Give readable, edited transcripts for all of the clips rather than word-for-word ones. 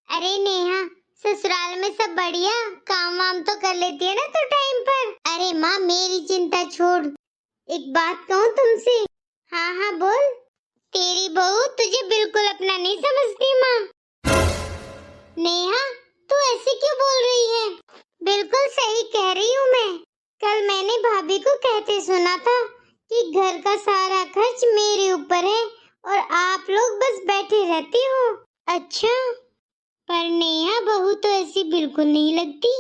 अरे नेहा, ससुराल में सब बढ़िया? काम वाम तो कर लेती है ना तू टाइम पर? अरे माँ मेरी चिंता छोड़, एक बात कहूँ तुमसे। हाँ हाँ बोल। तेरी बहू तुझे बिल्कुल अपना नहीं समझती माँ। नेहा तू ऐसे क्यों बोल रही है? बिल्कुल सही कह रही हूँ मैं। कल मैंने भाभी को कहते सुना था कि घर का सारा खर्च मेरे ऊपर है और आप लोग बस बैठे रहते हो। अच्छा, पर नेहा बहू तो ऐसी बिल्कुल नहीं लगती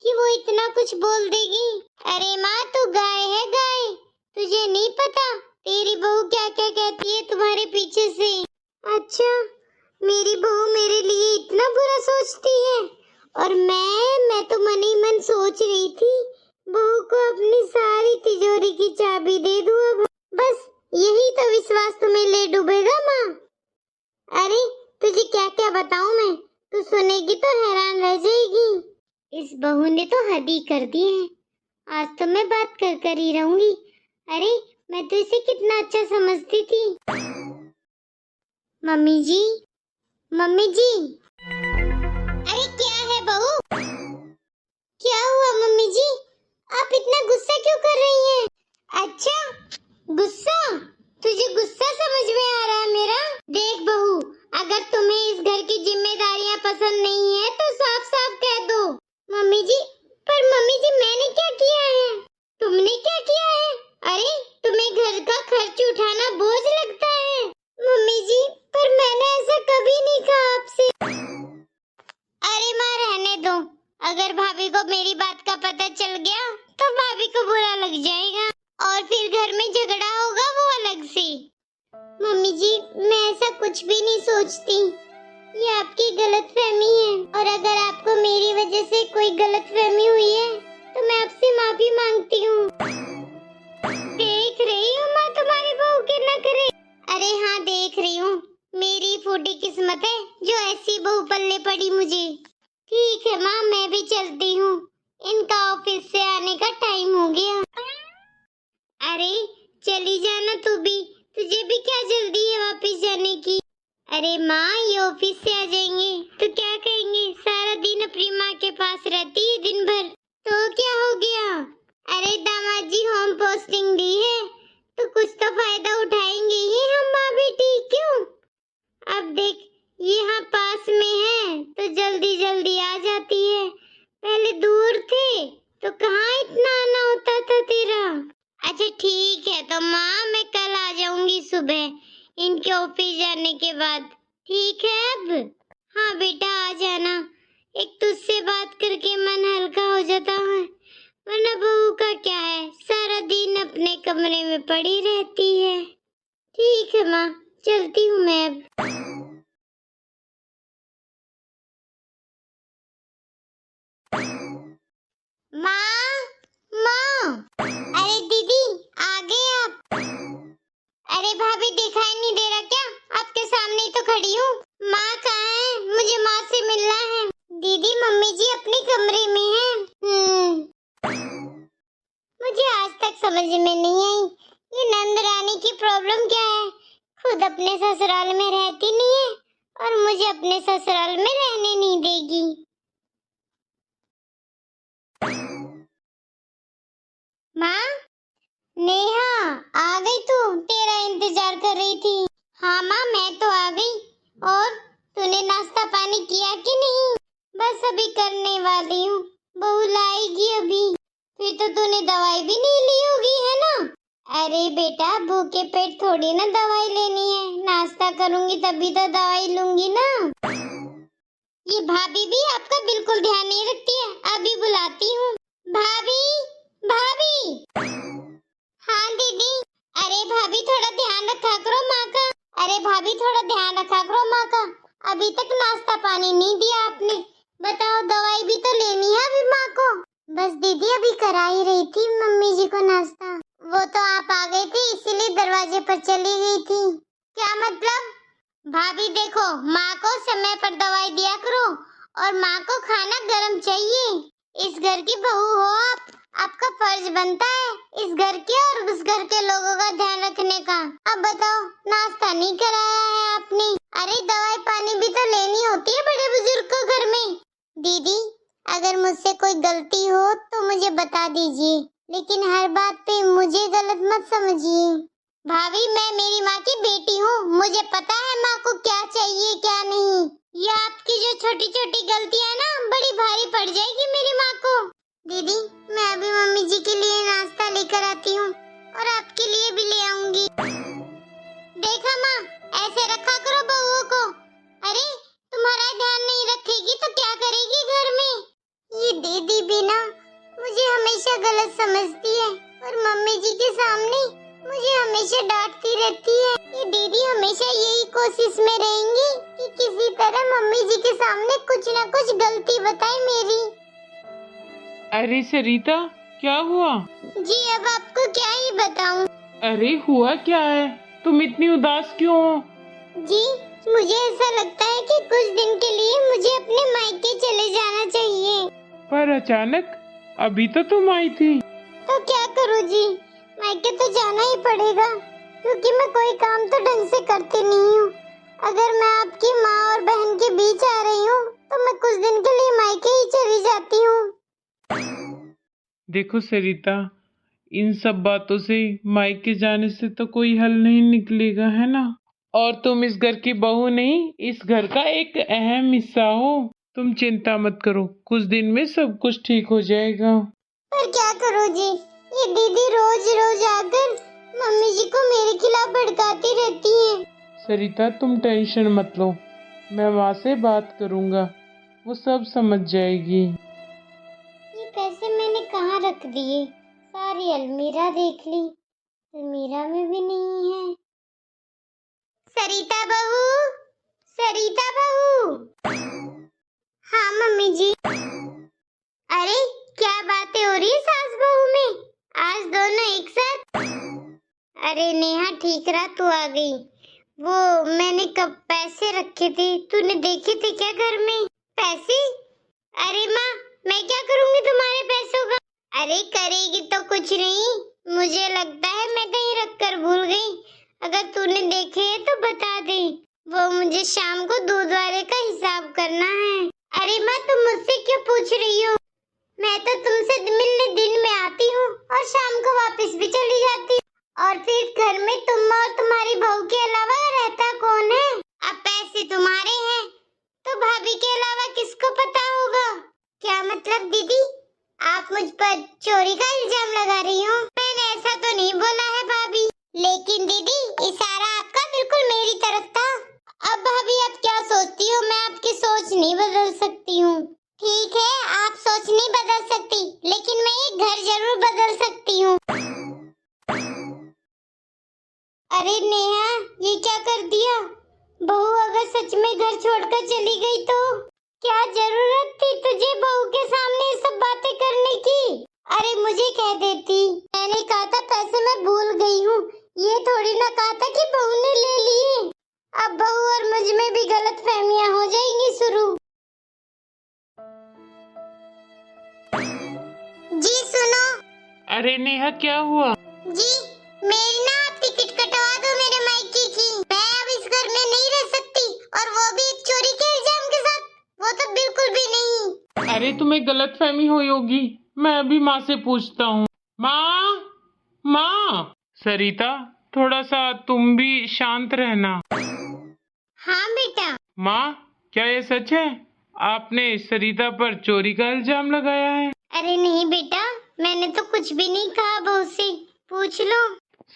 कि वो इतना कुछ बोल देगी। अरे माँ तू गाय है गाय, तुझे नहीं पता तेरी बहू क्या क्या कहती है तुम्हारे पीछे से। अच्छा, मेरी बहू मेरे लिए इतना बुरा सोचती है? और मैं तो मन ही मन सोच रही थी बहू को अपनी सारी तिजोरी की चाबी दे दूं अब। बस यही तो विश्वास तुम्हें ले डूबेगा माँ। अरे तुझे क्या क्या बताऊं मैं, तू सुनेगी तो हैरान रह जाएगी। इस बहू ने तो हद ही कर दी है। आज तो मैं बात कर कर ही रहूंगी। अरे मैं तो इसे कितना अच्छा समझती थी। मम्मी जी, मम्मी जी। अरे क्या है बहू? क्या हुआ मम्मी जी? आप इतना गुस्सा क्यों कर रही हैं? अच्छा, गुस्सा? तुझे गुस्सा समझ में आ रहा है मेरा? देख बहू, अगर तुम्हें इस घर की जिम्मेदारियां पसंद नहीं है तो साफ साफ कह दो। मम्मी जी, पर मम्मी जी मैंने क्या किया है? तुमने क्या किया है? अरे तुम्हें घर का खर्च उठाना बोझ लगता है। मम्मी जी, पर मैंने ऐसा कभी नहीं कहा आपसे। अरे माँ रहने दो, अगर भाभी को मेरी बात का पता चल गया तो भाभी को बुरा लग जाएगा और फिर घर में झगड़ा होगा वो अलग से। मम्मी जी मैं ऐसा कुछ भी नहीं सोचती, ये आपकी गलतफहमी है और अगर आपको मेरी वजह से कोई गलतफहमी हुई है तो मैं आपसे माफी मांगती हूँ। देख रही हूँ माँ तुम्हारी बहू के नखरे। अरे हाँ देख रही हूँ, मेरी फूटी किस्मत है जो ऐसी बहू पल्ले पड़ी मुझे। ठीक है माँ मैं भी चलती हूँ, इनका ऑफिस से आने का टाइम हो गया। अरे चली जाना तू भी, तुझे भी क्या जल्दी है वापस जाने की? अरे माँ ये ऑफिस से आ जाएंगे तो क्या कहेंगे, सारा दिन अपनी माँ के पास रहती है दिन भर, तो क्या हो गया? अरे दामाद जी होम पोस्टिंग दी है तो कुछ तो फायदा उठाएंगे ही हम माँ बेटी, क्यों? अब देख यहाँ पास में है तो जल्दी जल्दी आ जाती है, पहले दूर थे तो कहाँ इतना आना होता था तेरा। अच्छा ठीक है तो माँ मैं कल आ जाऊंगी सुबह इनके ऑफिस जाने के बाद, ठीक है अब? हाँ बेटा आ जाना, एक तुझसे बात करके मन हल्का हो जाता है, वरना बहू का क्या है सारा दिन अपने कमरे में पड़ी रहती है। ठीक है माँ चलती हूँ मैं अब। माँ, माँ, अरे दीदी आ गए आप? अरे भाभी दिखाई नहीं दे रहा क्या? आपके सामने ही तो खड़ी हूँ। माँ कहाँ है? मुझे माँ से मिलना है। दीदी मम्मी जी अपने कमरे में हैं। मुझे आज तक समझ में नहीं आई ये नंद रानी की प्रॉब्लम क्या है, खुद अपने ससुराल में रहती नहीं है और मुझे अपने ससुराल में रहने नहीं देगी। माँ, नेहा आ गई तू? तेरा इंतजार कर रही थी। हाँ माँ मैं तो आ गई। और तूने नाश्ता पानी किया कि नहीं? बस अभी करने वाली हूँ, बहू लाएगी अभी। फिर तो तूने दवाई भी नहीं ली होगी है ना? अरे बेटा भूखे पेट थोड़ी ना दवाई लेनी है, नाश्ता करूंगी तभी तो दवाई लूंगी ना। ये भाभी भी आपका बिल्कुल ध्यान नहीं रखती है, अभी बुलाती हूँ। भाभी, भाभी। हाँ दीदी। अरे भाभी थोड़ा ध्यान रखा करो माँ का। अरे भाभी थोड़ा ध्यान रखा करो माँ का, अभी तक नाश्ता पानी नहीं दिया आपने, बताओ दवाई भी तो लेनी है अभी माँ को। बस दीदी अभी करा ही रही थी मम्मी जी को नाश्ता, वो तो आप आ गए थे इसीलिए दरवाजे पर चली गई थी। क्या मतलब? भाभी देखो माँ को समय पर दवाई दिया करो और माँ को खाना गर्म चाहिए, इस घर की बहू हो आप, आपका फर्ज बनता है इस घर के और उस घर के लोगों का ध्यान रखने का। अब बताओ नाश्ता नहीं कराया है आपने? अरे दवाई पानी भी तो लेनी होती है बड़े बुजुर्ग को दीदी, अगर मुझसे कोई गलती हो तो मुझे बता दीजिए, लेकिन हर बात पे मुझे गलत मत समझिए। भाभी, मैं मेरी माँ की बेटी हूँ, मुझे पता है माँ को क्या चाहिए क्या नहीं। ये आपकी जो छोटी छोटी गलतियाँ ना बड़ी भारी पड़ जाएगी मेरी माँ को। दीदी, मैं अभी मम्मी जी के लिए नाश्ता लेकर आती हूँ और आपके लिए भी ले आऊंगी। देखा माँ, ऐसे रखा करो बहुओं को। अरे, तुम्हारा ध्यान नहीं रखेगी तो क्या करेगी घर में। ये दीदी भी ना मुझे हमेशा गलत समझती है और मम्मी जी के सामने मुझे हमेशा डांटती रहती है। ये दीदी हमेशा यही कोशिश में रहेंगी कि किसी तरह मम्मी जी के सामने कुछ ना कुछ गलती बताए मेरी। अरे सरिता, क्या हुआ? जी, अब आपको क्या ही बताऊं। अरे हुआ क्या है? तुम इतनी उदास क्यों हो? जी, मुझे ऐसा लगता है कि कुछ दिन के लिए मुझे अपने मायके चले जाना चाहिए। पर अचानक? अभी तो तुम आई थी। तो क्या करूं जी, मायके तो जाना ही पड़ेगा, क्योंकि मैं कोई काम तो ढंग से करती नहीं हूँ। अगर मैं आपकी माँ और बहन के बीच आ रही हूँ तो मैं कुछ दिन के लिए मायके ही चली जाती हूँ। देखो सरिता, इन सब बातों से मायके जाने से तो कोई हल नहीं निकलेगा, है ना? और तुम इस घर की बहू नहीं, इस घर का एक अहम हिस्सा हो। तुम चिंता मत करो, कुछ दिन में सब कुछ ठीक हो जाएगा। पर क्या करूँ जी, ये दीदी रोज रोज आकर मम्मी जी को मेरे खिलाफ भड़काती रहती है। सरिता, तुम टेंशन मत लो, मैं माँ से बात करूँगा, वो सब समझ जाएगी। ये पैसे मैंने कहाँ रख दिए? सारी अलमीरा देख ली, अलमीरा में भी नहीं है। सरिता बहू, सरिता बहू। हाँ मम्मी जी। अरे, क्या बातें हो रही है सास बहू में, आज दोनों एक साथ। अरे नेहा, ठीक रहा तू आ गई। वो मैंने कब पैसे रखे थे, तूने देखे थे क्या घर में? पैसे? अरे माँ, मैं क्या करूँगी तुम्हारे पैसों का? अरे करेगी तो कुछ नहीं, मुझे लगता है मैं कहीं रख कर भूल गई। अगर तूने देखे हैं तो बता दे, वो मुझे शाम को दूध वाले का हिसाब करना है। अरे माँ, तुम मुझसे क्यों पूछ रही हो? मैं तो तुमसे मिलने दिन में आती हूँ और शाम को वापस भी चली जाती हूँ। और फिर घर में तुम और तुम्हारी बहू के अलावा रहता कौन है? अब पैसे तुम्हारे हैं तो भाभी के अलावा किसको पता होगा? क्या मतलब दीदी, आप मुझ पर चोरी का इल्जाम लगा रही हो? मैंने ऐसा तो नहीं बोला है भाभी, लेकिन दीदी इशारा आपका बिल्कुल मेरी तरफ था। अब भाभी आप क्या सोचती हो? मैं आपकी सोच नहीं बदल सकती हूँ। ठीक है, आप सोच नहीं बदल सकती, लेकिन मैं ये घर जरूर बदल सकती हूँ। अरे नेहा, ये क्या कर दिया? बहू अगर सच में घर छोड़कर चली गई तो क्या जरूरत थी तुझे बहू के सामने सब बातें करने की? अरे मुझे कह देती, मैंने कहा था पैसे मैं भूल गई हूँ, ये थोड़ी ना कहा था कि बहू ने ले लिए। अब बहू और मुझ में भी गलतफहमियां हो जाएंगी शुरू। जी सुनो। अरे नेहा, क्या हुआ? जी, मेरी ना आप टिकट कटवा दो मेरे मायके की। मैं अब इस घर में नहीं रह सकती, और वो भी एक चोरी के इल्जाम के साथ, वो तो बिल्कुल भी नहीं। अरे तुम्हें गलतफहमी हुई होगी, मैं अभी माँ से पूछता हूँ। माँ, माँ। सरिता, थोड़ा सा तुम भी शांत रहना। हाँ बेटा। माँ, क्या ये सच है? आपने सरिता पर चोरी का इल्जाम लगाया है? अरे नहीं बेटा, मैंने तो कुछ भी नहीं कहा, बहू से पूछ लो।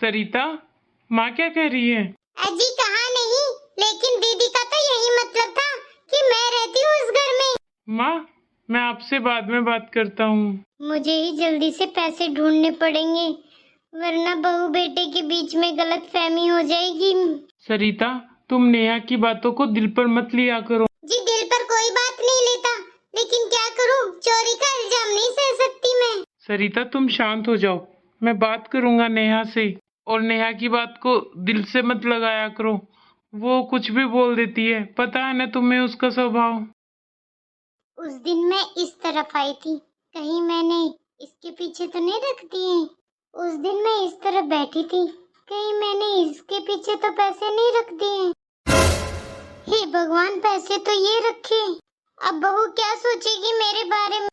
सरिता, माँ क्या कह रही है? अजी कहा नहीं, लेकिन दीदी का तो यही मतलब था कि मैं रहती हूँ इस घर में। माँ, मैं आपसे बाद में बात करता हूँ। मुझे ही जल्दी से पैसे ढूंढने पड़ेंगे, वरना बहू बेटे के बीच में गलतफहमी हो जाएगी। सरिता, तुम नेहा की बातों को दिल पर मत लिया करो। जी, दिल पर कोई बात नहीं लेता, लेकिन क्या करूं, चोरी का इल्जाम नहीं सह सकती मैं। सरिता, तुम शांत हो जाओ, मैं बात करूंगा नेहा से। और नेहा की बात को दिल से मत लगाया करो, वो कुछ भी बोल देती है, पता है ना तुम्हें उसका स्वभाव। उस दिन मैं इस तरफ आई थी, कहीं मैंने इसके पीछे तो नहीं रख दिए? उस दिन मैं इस तरफ बैठी थी, कहीं मैंने इसके पीछे तो पैसे नहीं रख दिए? हे भगवान, पैसे तो ये रखे। अब बहू क्या सोचेगी मेरे बारे में।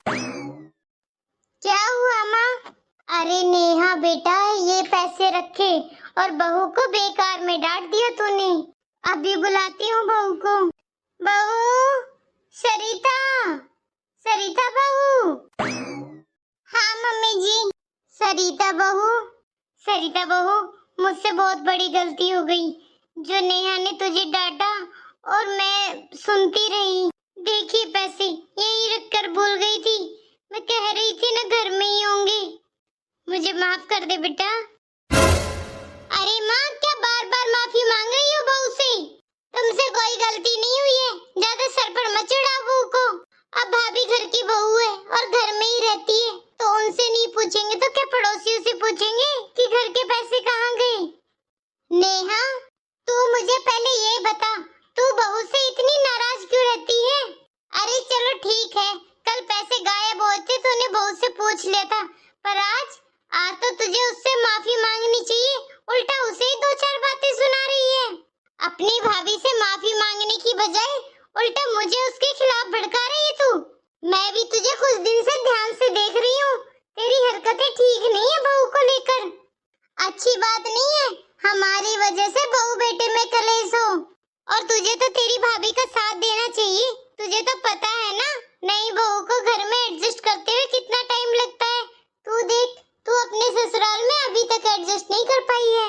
क्या हुआ माँ? अरे नेहा बेटा, ये पैसे रखे और बहू को बेकार में डांट दिया तूने। अभी बुलाती हूँ बहू को। बहू, सरिता, सरिता बहू। हाँ मम्मी जी। सरिता बहू, सरिता बहू, मुझसे बहुत बड़ी गलती हो गई। जो नेहा ने तुझे डांटा और मैं सुनती रही। देखिए पैसे यही रख कर भूल गई थी। मैं कह रही थी ना घर में ही होंगे। मुझे माफ कर दे बेटा। अरे माँ, क्या बार बार माफी मांग रही हो बहू से? तुमसे कोई गलती नहीं हुई है, ज्यादा सर पर मत चढ़ाओ बहू को। अब भाभी घर की बहू है और घर में ही रहती है, तो उनसे नहीं पूछेंगे तो क्या पड़ोसियों से पूछेंगे कि घर के पैसे कहाँ गए? नेहा, तू मुझे पहले ये बता, तू बहू से इतनी नाराज क्यों रहती है? अरे चलो ठीक है, कल पैसे गायब हुए थे तो उन्हें बहू से पूछ लिया था, पर आज तो तुझे उससे माफी मांगनी चाहिए, उल्टा उसे ही दो चार बातें सुना रही है। अपनी भाभी से माफी मांगने की बजाय उल्टा मुझे उसके खिलाफ भड़का रही है तू। मैं भी तुझे कुछ दिन से ध्यान से देख रही हूँ, तेरी हरकतें ठीक नहीं है बहू को लेकर। अच्छी बात नहीं है हमारी वजह से बहू बेटे में कलेश हो। और तुझे तो तेरी भाभी का साथ देना चाहिए। तुझे तो पता है ना, नई बहू को घर में एडजस्ट करते हुए कितना टाइम लगता है। तू देख, तू अपने ससुराल में अभी तक एडजस्ट नहीं कर पाई है।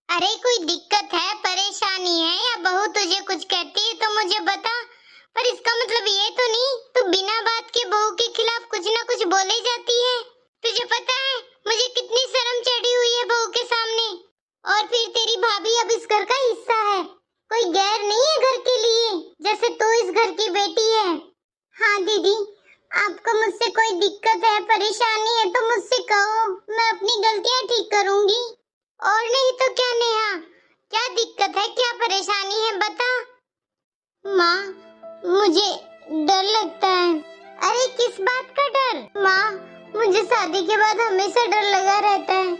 अरे कोई दिक्कत है, परेशानी है या बहू तुझे कुछ कहती है तो मुझे बता, पर इसका मतलब ये तो नहीं तू बिना बात के बहू के खिलाफ कुछ ना कुछ बोले जाती है। तुझे पता है मुझे कितनी शर्म चढ़ी हुई है बहू के सामने। और फिर तेरी भाभी अब इस घर का हिस्सा है, कोई गैर नहीं है घर के लिए, जैसे तू इस घर की बेटी है। हाँ दीदी, आपको मुझसे कोई दिक्कत है, परेशानी है तो मुझसे कहो, मैं अपनी गलतियां ठीक करूंगी। और नहीं तो क्या नेहा, क्या दिक्कत है, क्या परेशानी है बता। माँ, मुझे डर लगता है। अरे किस बात का डर? माँ, मुझे शादी के बाद हमेशा डर लगा रहता है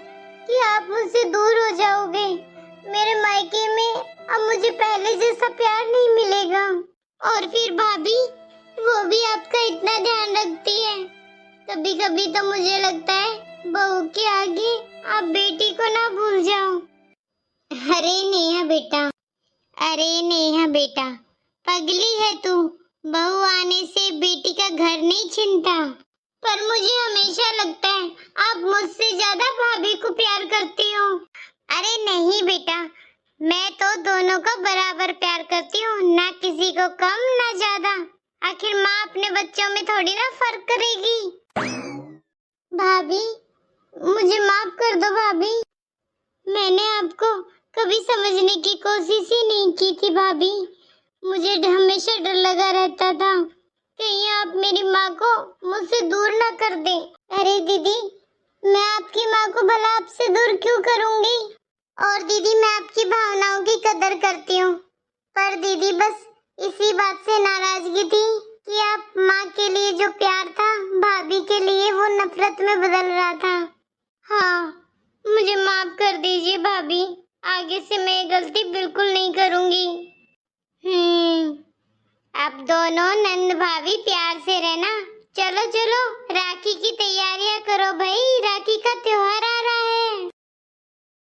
कि आप मुझसे दूर हो जाओगे। मेरे मायके में अब मुझे पहले जैसा प्यार नहीं मिलेगा। और फिर भाभी, वो भी आपका इतना ध्यान रखती है। कभी कभी तो मुझे लगता है बहू के आगे आप बेटी को ना भूल जाओ। अरे नेहा बेटा, अरे नेहा बेटा, पगली है तू। बहू आने से बेटी का घर नहीं छिनता। पर मुझे हमेशा लगता है आप मुझसे ज्यादा भाभी को प्यार करती हो। अरे नहीं बेटा, मैं तो दोनों को बराबर प्यार करती हूँ, ना किसी को कम ना ज्यादा। आखिर माँ अपने बच्चों में थोड़ी ना फर्क करेगी। भाभी, मुझे माफ कर दो भाभी। मैंने आपको कभी समझने की कोशिश ही नहीं की थी भाभी। मुझे हमेशा डर लगा रहता था कहीं आप मेरी माँ को मुझसे दूर ना कर दें। अरे दीदी, मैं आपकी माँ को भला आपसे दूर क्यों करूँगी? और दीदी, मैं आपकी भावनाओं की कदर करती हूँ, पर दीदी बस इसी बात से नाराजगी थी कि आप माँ के लिए जो प्यार था भाभी के लिए वो नफरत में बदल रहा था। हाँ, मुझे माफ कर दीजिए भाभी, आगे से मैं ये गलती बिल्कुल नहीं करूँगी। अब दोनों नंद भाभी प्यार से रहना। चलो चलो, राखी की तैयारियां करो भाई, राखी का त्योहार आ रहा है।